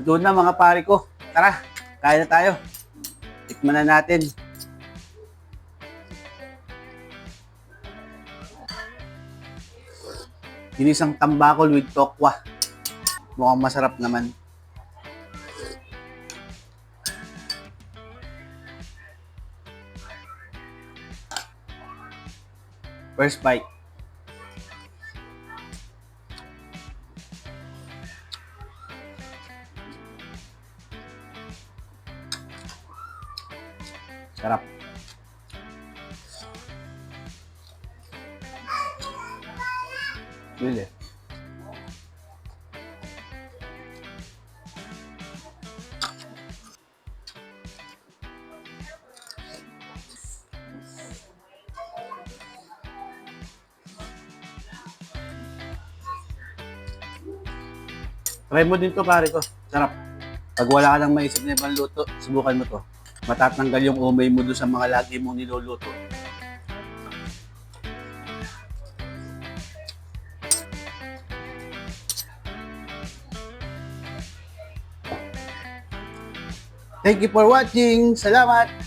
Doon na mga pare ko. Tara, kain na tayo. Tikman na natin. Ginisang tambakol with tokwa. Mukhang masarap naman. First bite. Sarap. Really? Try mo din to pare ko. Sarap. Pag wala ka nang maisip na ibang luto, subukan mo to. Matatanggal yung umay mo doon sa mga lagi mong niluluto. Thank you for watching. Salamat!